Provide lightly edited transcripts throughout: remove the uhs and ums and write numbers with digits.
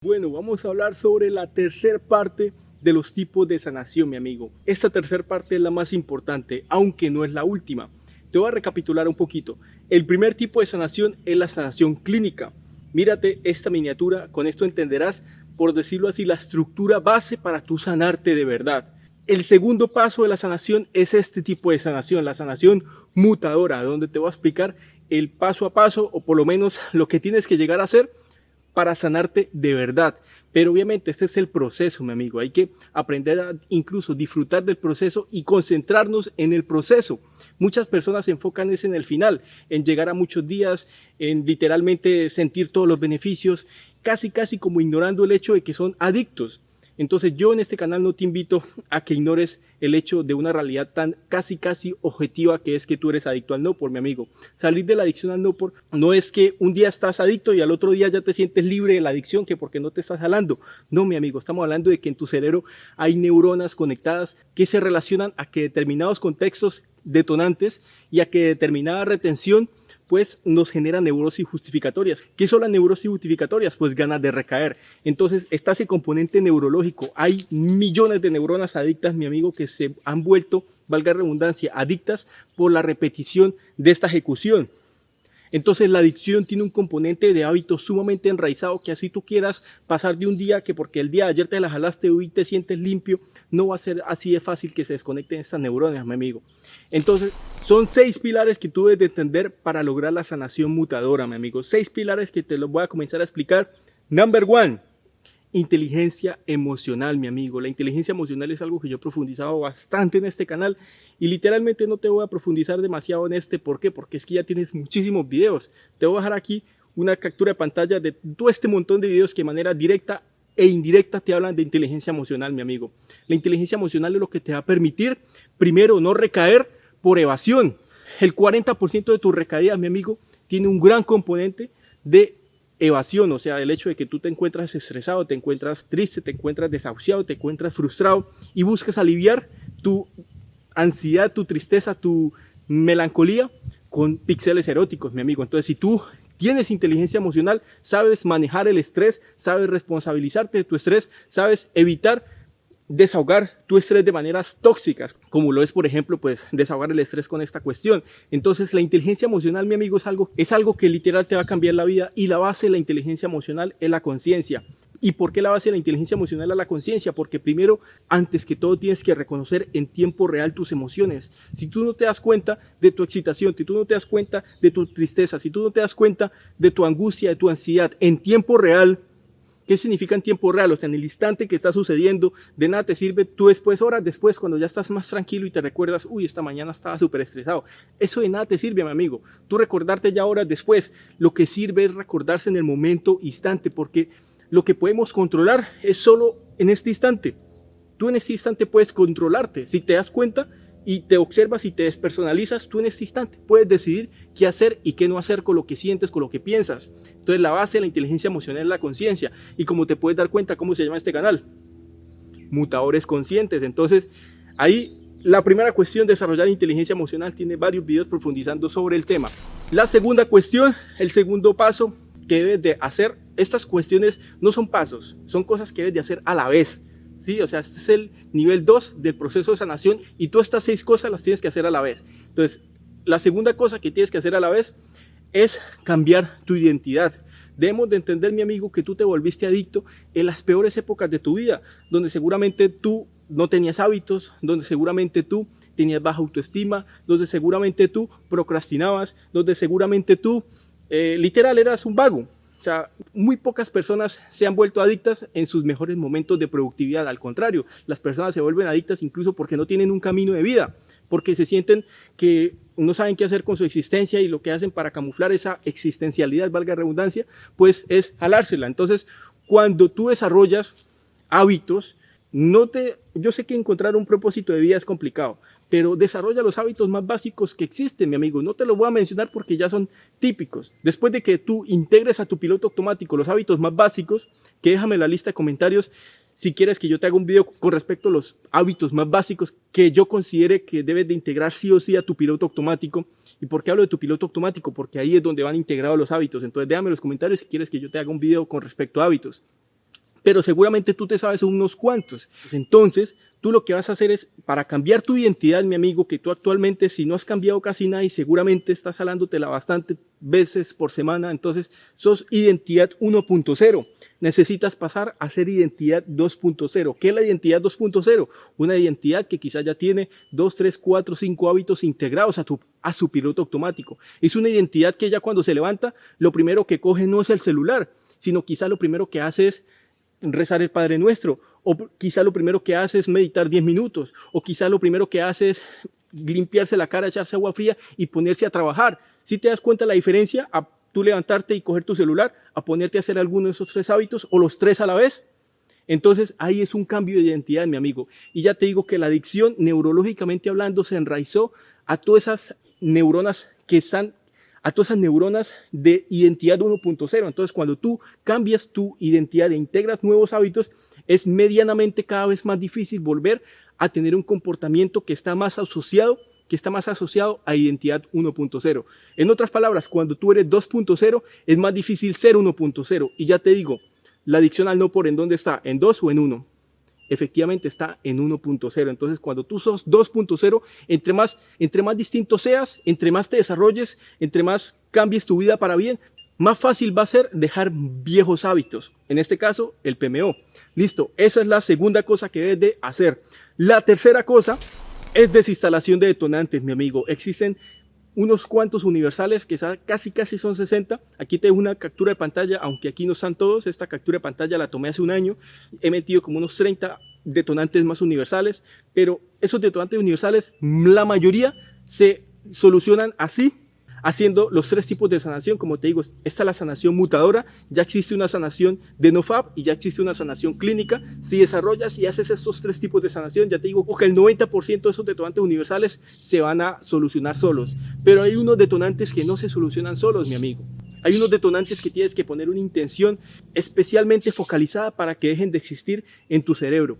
Bueno, vamos a hablar sobre la tercera parte de los tipos de sanación, mi amigo. Esta tercera parte es la más importante, aunque no es la última. Te voy a recapitular un poquito. El primer tipo de sanación es la sanación clínica. Mírate esta miniatura, con esto entenderás, por decirlo así, la estructura base para tú sanarte de verdad. El segundo paso de la sanación es este tipo de sanación, la sanación mutadora, donde te voy a explicar el paso a paso, o por lo menos lo que tienes que llegar a hacer para sanarte de verdad. Pero obviamente este es el proceso, mi amigo. Hay que aprender a incluso disfrutar del proceso y concentrarnos en el proceso. Muchas personas se enfocan en el final, en llegar a muchos días, en literalmente sentir todos los beneficios, casi como ignorando el hecho de que son adictos. Entonces yo en este canal no te invito a que ignores el hecho de una realidad tan casi objetiva, que es que tú eres adicto al no por, mi amigo. Salir de la adicción al no por no es que un día estás adicto y al otro día ya te sientes libre de la adicción, que porque no te estás jalando. No, mi amigo, estamos hablando de que en tu cerebro hay neuronas conectadas que se relacionan a que determinados contextos detonantes y a que determinada retención pues nos genera neurosis justificatorias. ¿Qué son las neurosis justificatorias? Pues ganas de recaer. Entonces está ese componente neurológico. Hay millones de neuronas adictas, mi amigo, que se han vuelto, valga la redundancia, adictas por la repetición de esta ejecución. Entonces la adicción tiene un componente de hábito sumamente enraizado, que así tú quieras pasar de un día que porque el día de ayer te la jalaste, hoy te sientes limpio, no va a ser así de fácil que se desconecten estas neuronas, mi amigo. Entonces son 6 pilares que tú debes de entender para lograr la sanación mutadora, mi amigo. 6 pilares que te los voy a comenzar a explicar. Number 1. Inteligencia emocional, mi amigo. La inteligencia emocional es algo que yo he profundizado bastante en este canal y literalmente no te voy a profundizar demasiado en este. ¿Por qué? Porque es que ya tienes muchísimos videos. Te voy a dejar aquí una captura de pantalla de todo este montón de videos que de manera directa e indirecta te hablan de inteligencia emocional, mi amigo. La inteligencia emocional es lo que te va a permitir, primero, no recaer por evasión. El 40% de tus recaídas, mi amigo, tiene un gran componente de evasión, o sea, el hecho de que tú te encuentras estresado, te encuentras triste, te encuentras desahuciado, te encuentras frustrado y buscas aliviar tu ansiedad, tu tristeza, tu melancolía con píxeles eróticos, mi amigo. Entonces, si tú tienes inteligencia emocional, sabes manejar el estrés, sabes responsabilizarte de tu estrés, sabes evitar desahogar tu estrés de maneras tóxicas, como lo es, por ejemplo, pues desahogar el estrés con esta cuestión. Entonces, la inteligencia emocional, mi amigo, es algo que literal te va a cambiar la vida, y la base de la inteligencia emocional es la conciencia. ¿Y por qué la base de la inteligencia emocional es la conciencia? Porque primero, antes que todo, tienes que reconocer en tiempo real tus emociones. Si tú no te das cuenta de tu excitación, si tú no te das cuenta de tu tristeza, si tú no te das cuenta de tu angustia, de tu ansiedad en tiempo real, ¿qué significa en tiempo real? O sea, en el instante que está sucediendo, de nada te sirve tú después, horas después, cuando ya estás más tranquilo y te recuerdas, uy, esta mañana estaba súper estresado. Eso de nada te sirve, mi amigo. Tú recordarte ya horas después, lo que sirve es recordarse en el momento instante, porque lo que podemos controlar es solo en este instante. Tú en este instante puedes controlarte. Si te das cuenta y te observas y te despersonalizas, tú en este instante puedes decidir qué hacer y qué no hacer con lo que sientes, con lo que piensas. Entonces la base de la inteligencia emocional es la conciencia. Y como te puedes dar cuenta, ¿cómo se llama este canal? Mutadores conscientes. Entonces ahí la primera cuestión, desarrollar inteligencia emocional, tiene varios videos profundizando sobre el tema. La segunda cuestión, el segundo paso que debes de hacer, estas cuestiones no son pasos, son cosas que debes de hacer a la vez. ¿Sí? O sea, este es el nivel 2 del proceso de sanación, y tú estas 6 cosas las tienes que hacer a la vez. Entonces, la segunda cosa que tienes que hacer a la vez es cambiar tu identidad. Debemos de entender, mi amigo, que tú te volviste adicto en las peores épocas de tu vida, donde seguramente tú no tenías hábitos, donde seguramente tú tenías baja autoestima, donde seguramente tú procrastinabas, donde seguramente tú literal eras un vago. O sea, muy pocas personas se han vuelto adictas en sus mejores momentos de productividad. Al contrario, las personas se vuelven adictas incluso porque no tienen un camino de vida, porque se sienten que no saben qué hacer con su existencia, y lo que hacen para camuflar esa existencialidad, valga la redundancia, pues es jalársela. Entonces, cuando tú desarrollas hábitos, yo sé que encontrar un propósito de vida es complicado, pero desarrolla los hábitos más básicos que existen, mi amigo. No te los voy a mencionar porque ya son típicos. Después de que tú integres a tu piloto automático los hábitos más básicos, que déjame en la lista de comentarios si quieres que yo te haga un video con respecto a los hábitos más básicos que yo considere que debes de integrar sí o sí a tu piloto automático. ¿Y por qué hablo de tu piloto automático? Porque ahí es donde van integrados los hábitos. Entonces déjame en los comentarios si quieres que yo te haga un video con respecto a hábitos. pero seguramente tú te sabes unos cuantos. Entonces, tú lo que vas a hacer es, para cambiar tu identidad, mi amigo, que tú actualmente, si no has cambiado casi nada y seguramente estás jalándotela bastante veces por semana, entonces sos identidad 1.0. Necesitas pasar a ser identidad 2.0. ¿Qué es la identidad 2.0? Una identidad que quizás ya tiene 2, 3, 4, 5 hábitos integrados a su piloto automático. Es una identidad que ya cuando se levanta, lo primero que coge no es el celular, sino quizás lo primero que hace es rezar el Padre Nuestro, o quizá lo primero que hace es meditar 10 minutos, o quizá lo primero que hace es limpiarse la cara, echarse agua fría y ponerse a trabajar. Si te das cuenta la diferencia a tú levantarte y coger tu celular, a ponerte a hacer alguno de esos 3 hábitos o los 3 a la vez, entonces ahí es un cambio de identidad, mi amigo. Y ya te digo que la adicción, neurológicamente hablando, se enraizó a todas esas neuronas que están, a todas esas neuronas de identidad 1.0. Entonces, cuando tú cambias tu identidad e integras nuevos hábitos, es medianamente cada vez más difícil volver a tener un comportamiento que está más asociado a identidad 1.0. En otras palabras, cuando tú eres 2.0, es más difícil ser 1.0. Y ya te digo, la adicción al no por ¿en dónde está? ¿En 2 o en 1? Efectivamente está en 1.0. Entonces, cuando tú sos 2.0, entre más distinto seas, entre más te desarrolles, entre más cambies tu vida para bien, más fácil va a ser dejar viejos hábitos. En este caso, el PMO. Listo, esa es la segunda cosa que debes de hacer. La tercera cosa es desinstalación de detonantes, mi amigo. Existen unos cuantos universales que casi son 60. Aquí tengo una captura de pantalla, aunque aquí no están todos. Esta captura de pantalla la tomé hace un año. He metido como unos 30 detonantes más universales, pero esos detonantes universales, la mayoría se solucionan así, haciendo los 3 tipos de sanación. Como te digo, esta es la sanación mutadora. Ya existe una sanación de NoFap y ya existe una sanación clínica. Si desarrollas y haces estos 3 tipos de sanación, ya te digo que el 90% de esos detonantes universales se van a solucionar solos. Pero hay unos detonantes que no se solucionan solos, mi amigo. Hay unos detonantes que tienes que poner una intención especialmente focalizada para que dejen de existir en tu cerebro.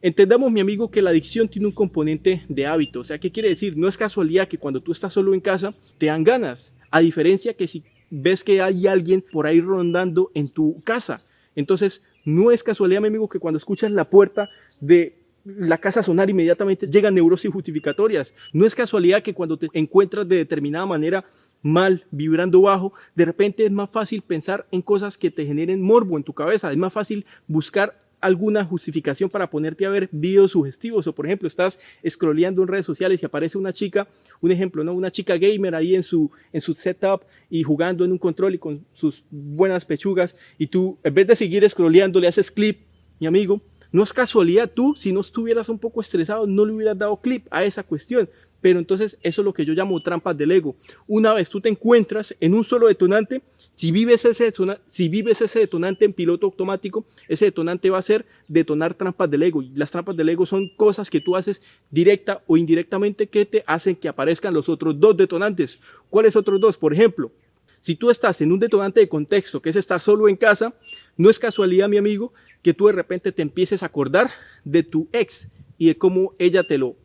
Entendamos, mi amigo, que la adicción tiene un componente de hábito. O sea, ¿qué quiere decir? No es casualidad que cuando tú estás solo en casa te dan ganas, a diferencia que si ves que hay alguien por ahí rondando en tu casa. Entonces, no es casualidad, mi amigo, que cuando escuchas la puerta de la casa sonar, inmediatamente llegan neurosis justificatorias. No es casualidad que cuando te encuentras de determinada manera mal, vibrando bajo, de repente es más fácil pensar en cosas que te generen morbo en tu cabeza. Es más fácil buscar alguna justificación para ponerte a ver videos sugestivos, o por ejemplo estás scrolleando en redes sociales y aparece una chica, un ejemplo, ¿no? Una chica gamer ahí en su setup y jugando en un control y con sus buenas pechugas, y tú en vez de seguir scrolleando le haces clip, mi amigo. No es casualidad, tú si no estuvieras un poco estresado no le hubieras dado clip a esa cuestión. Pero entonces eso es lo que yo llamo trampas del ego. Una vez tú te encuentras en un solo detonante, si vives ese detonante en piloto automático, ese detonante va a ser detonar trampas del ego. Y las trampas del ego son cosas que tú haces directa o indirectamente que te hacen que aparezcan los otros 2 detonantes. ¿Cuáles otros 2? Por ejemplo, si tú estás en un detonante de contexto, que es estar solo en casa, no es casualidad, mi amigo, que tú de repente te empieces a acordar de tu ex y de cómo ella te lo...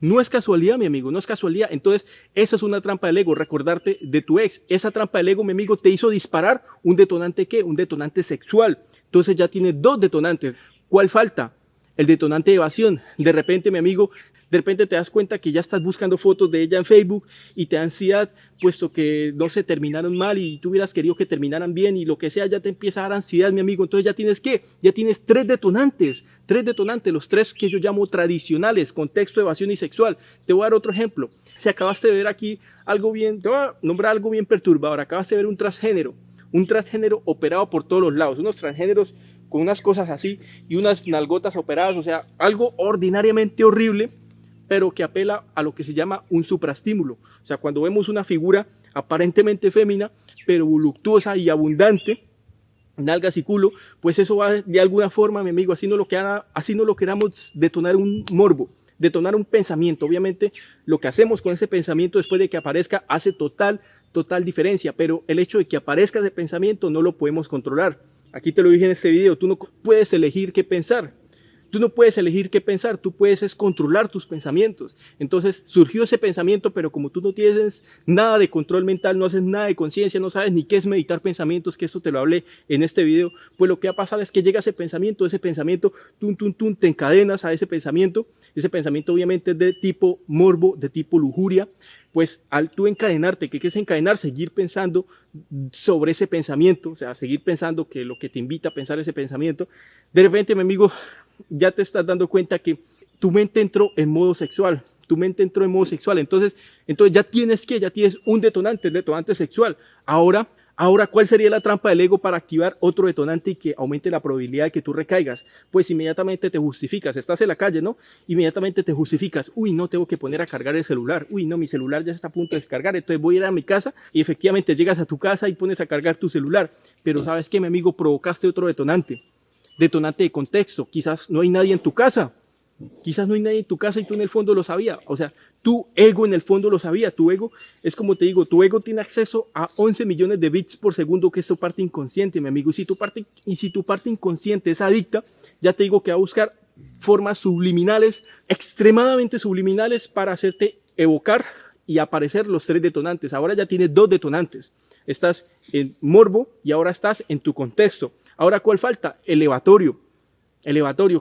No es casualidad, mi amigo, no es casualidad. Entonces, esa es una trampa del ego, recordarte de tu ex. Esa trampa del ego, mi amigo, te hizo disparar un detonante, ¿qué? Un detonante sexual. Entonces ya tienes 2 detonantes. ¿Cuál falta? El detonante de evasión. De repente, mi amigo, de repente te das cuenta que ya estás buscando fotos de ella en Facebook y te da ansiedad, puesto que no se terminaron mal y tú hubieras querido que terminaran bien y lo que sea, ya te empieza a dar ansiedad, mi amigo. Entonces ya tienes, ¿qué? Ya tienes 3 detonantes, los 3 que yo llamo tradicionales: contexto, evasión y sexual. Te voy a dar otro ejemplo. Si acabaste de ver aquí algo bien, te voy a nombrar algo bien perturbador. Acabaste de ver un transgénero operado por todos los lados, unos transgéneros con unas cosas así y unas nalgotas operadas, o sea, algo ordinariamente horrible, pero que apela a lo que se llama un supraestímulo. O sea, cuando vemos una figura aparentemente fémina, pero voluptuosa y abundante, nalgas y culo, pues eso va de alguna forma, mi amigo, así no lo queramos detonar un morbo, detonar un pensamiento. Obviamente, lo que hacemos con ese pensamiento después de que aparezca hace total diferencia, pero el hecho de que aparezca ese pensamiento no lo podemos controlar. Aquí te lo dije en este video, tú no puedes elegir qué pensar. Tú no puedes elegir qué pensar, tú puedes es controlar tus pensamientos. Entonces surgió ese pensamiento, pero como tú no tienes nada de control mental, no haces nada de conciencia, no sabes ni qué es meditar pensamientos, que eso te lo hablé en este video, pues lo que va a pasar es que llega ese pensamiento, te encadenas a ese pensamiento obviamente es de tipo morbo, de tipo lujuria, pues al tú encadenarte, ¿qué es encadenar? Seguir pensando sobre ese pensamiento, o sea, seguir pensando que lo que te invita a pensar ese pensamiento, de repente, mi amigo, ya te estás dando cuenta que tu mente entró en modo sexual, entonces ya tienes un detonante, el detonante sexual. Ahora, ¿cuál sería la trampa del ego para activar otro detonante y que aumente la probabilidad de que tú recaigas? Pues inmediatamente te justificas, estás en la calle, ¿no? Inmediatamente te justificas, uy, no, tengo que poner a cargar el celular, uy, no, mi celular ya está a punto de descargar, entonces voy a ir a mi casa y efectivamente llegas a tu casa y pones a cargar tu celular, pero ¿sabes qué, mi amigo? Provocaste otro detonante de contexto, quizás no hay nadie en tu casa, y tú en el fondo lo sabías, o sea, tu ego en el fondo lo sabía, tu ego es como te digo, tu ego tiene acceso a 11 millones de bits por segundo, que es tu parte inconsciente, mi amigo, y si tu parte inconsciente es adicta, ya te digo que va a buscar formas subliminales, extremadamente subliminales para hacerte evocar y aparecer los 3 detonantes. Ahora ya tienes 2 detonantes, estás en morbo y ahora estás en tu contexto. Ahora, ¿cuál falta? Elevatorio,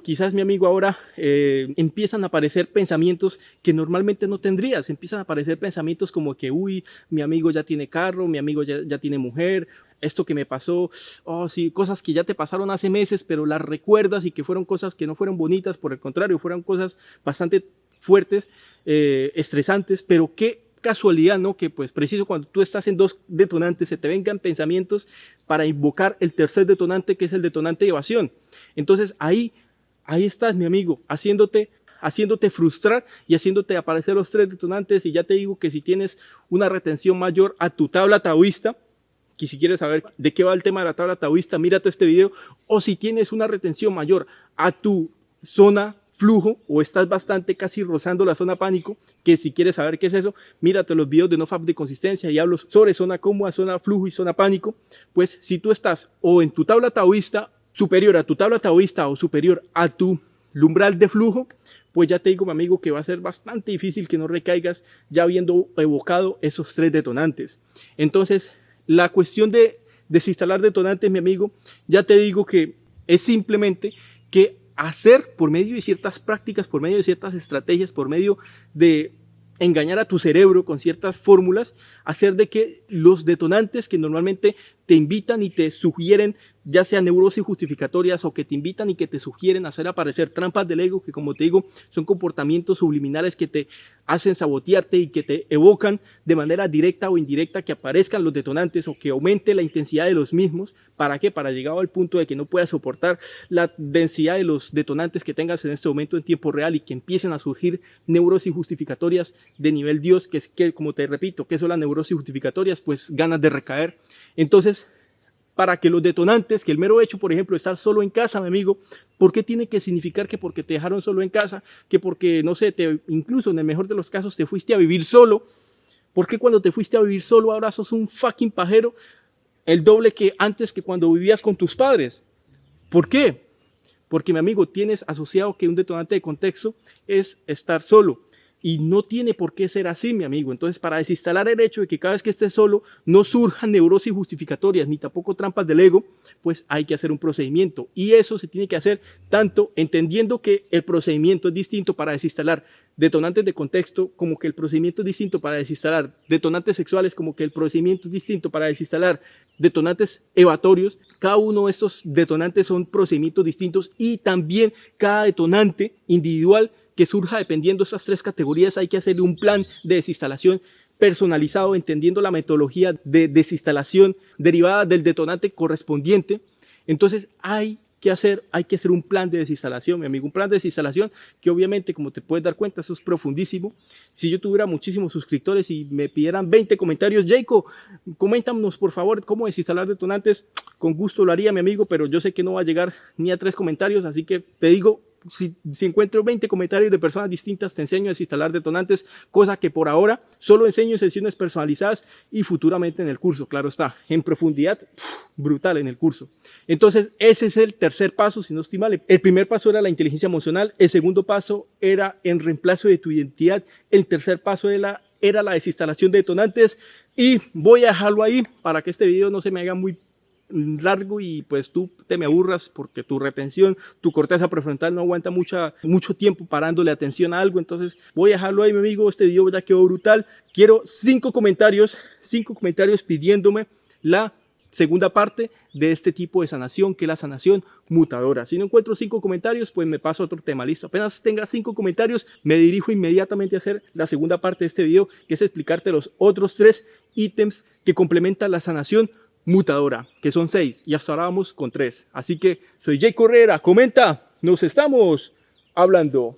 quizás, mi amigo, ahora empiezan a aparecer pensamientos que normalmente no tendrías, empiezan a aparecer pensamientos como que, uy, mi amigo ya tiene carro, mi amigo ya tiene mujer, esto que me pasó, oh sí, cosas que ya te pasaron hace meses, pero las recuerdas y que fueron cosas que no fueron bonitas, por el contrario, fueron cosas bastante fuertes, estresantes, pero qué casualidad, ¿no? Que pues preciso cuando tú estás en 2 detonantes se te vengan pensamientos para invocar el tercer detonante, que es el detonante de evasión. Entonces ahí estás, mi amigo, haciéndote frustrar y haciéndote aparecer los 3 detonantes. Y ya te digo que si tienes una retención mayor a tu tabla taoísta, que si quieres saber de qué va el tema de la tabla taoísta, mírate este video. O si tienes una retención mayor a tu zona flujo o estás bastante casi rozando la zona pánico, que si quieres saber qué es eso, mírate los videos de NoFap de consistencia y hablo sobre zona cómoda, zona flujo y zona pánico. Pues si tú estás o en tu tabla taoísta, superior a tu tabla taoísta o superior a tu umbral de flujo, pues ya te digo, mi amigo, que va a ser bastante difícil que no recaigas ya habiendo evocado esos 3 detonantes. Entonces, la cuestión de desinstalar detonantes, mi amigo, ya te digo que es simplemente que hacer por medio de ciertas prácticas, por medio de ciertas estrategias, por medio de engañar a tu cerebro con ciertas fórmulas, hacer de que los detonantes que normalmente te invitan y te sugieren, ya sea neurosis justificatorias o que te invitan y que te sugieren hacer aparecer trampas del ego, que como te digo, son comportamientos subliminales que te hacen sabotearte y que te evocan de manera directa o indirecta que aparezcan los detonantes o que aumente la intensidad de los mismos. ¿Para qué? Para llegar al punto de que no puedas soportar la densidad de los detonantes que tengas en este momento en tiempo real y que empiecen a surgir neurosis justificatorias de nivel Dios, que es que, como te repito, ¿qué son las neurosis justificatorias? Pues ganas de recaer. Entonces, para que los detonantes, que el mero hecho, por ejemplo, de estar solo en casa, mi amigo, ¿por qué tiene que significar que porque te dejaron solo en casa, que porque, no sé, incluso en el mejor de los casos te fuiste a vivir solo? ¿Por qué cuando te fuiste a vivir solo ahora sos un fucking pajero el doble que antes que cuando vivías con tus padres? ¿Por qué? Porque, mi amigo, tienes asociado que un detonante de contexto es estar solo. Y no tiene por qué ser así, mi amigo. Entonces, para desinstalar el hecho de que cada vez que estés solo no surjan neurosis justificatorias ni tampoco trampas del ego, pues hay que hacer un procedimiento. Y eso se tiene que hacer tanto entendiendo que el procedimiento es distinto para desinstalar detonantes de contexto, como que el procedimiento es distinto para desinstalar detonantes sexuales, como que el procedimiento es distinto para desinstalar detonantes evatorios. Cada uno de estos detonantes son procedimientos distintos y también cada detonante individual que surja dependiendo de estas 3 categorías hay que hacerle un plan de desinstalación personalizado, entendiendo la metodología de desinstalación derivada del detonante correspondiente. Entonces hay que hacer un plan de desinstalación, mi amigo, un plan de desinstalación que obviamente, como te puedes dar cuenta, eso es profundísimo. Si yo tuviera muchísimos suscriptores y me pidieran 20 comentarios, Jacob, coméntanos por favor cómo desinstalar detonantes, con gusto lo haría, mi amigo, pero yo sé que no va a llegar ni a 3 comentarios, así que te digo, Si encuentro 20 comentarios de personas distintas, te enseño a desinstalar detonantes, cosa que por ahora solo enseño en sesiones personalizadas y futuramente en el curso, claro está, en profundidad, brutal en el curso. Entonces, ese es el tercer paso, si no estoy mal. El primer paso era la inteligencia emocional, el segundo paso era en reemplazo de tu identidad, el tercer paso era la desinstalación de detonantes, y voy a dejarlo ahí para que este video no se me haga muy largo y pues tú te me aburras, porque tu retención, tu corteza prefrontal no aguanta mucho tiempo parándole atención a algo. Entonces voy a dejarlo ahí, mi amigo. Este video ya quedó brutal. Quiero 5 comentarios pidiéndome la segunda parte de este tipo de sanación, que es la sanación mutadora. Si no encuentro 5 comentarios, pues me paso a otro tema. Listo, apenas tenga 5 comentarios, me dirijo inmediatamente a hacer la segunda parte de este video, que es explicarte los otros 3 ítems que complementan la sanación mutadora, que son 6, y hasta ahora vamos con 3. Así que soy Jay Correa, comenta, nos estamos hablando.